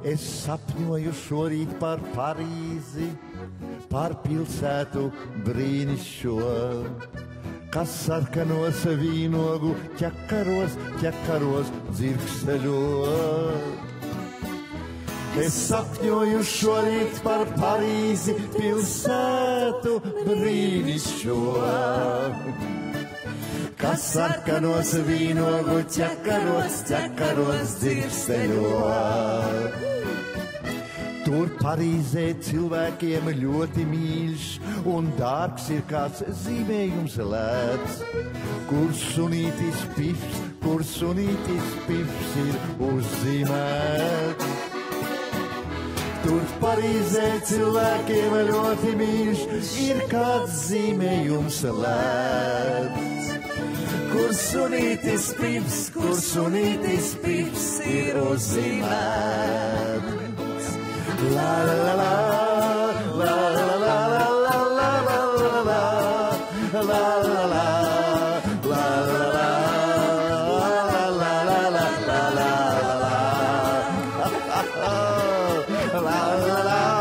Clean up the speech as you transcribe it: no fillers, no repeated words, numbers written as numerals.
Es sapņoju šorīt par Parīzi, par pilsētu brīnišķo, kas sarkanos vīnogu ķekaros dzirksteļo. Es sapņoju šorīt par Parīzi, pilsētu brīnišķo, kas sarkanos vīnogu ķekaros dzirksteļo. Tur Parīzē cilvēkiem ļoti mīļš un dārgs ir kāds zīmējums lēts, kur sunītis pifs ir uzzīmēts. Tur Parīzē cilvēkiem ļoti mīļš ir kāds zīmējums lēts, kur sunītis pifs ir uzzīmēts. La la la la la la la la la la la la la la la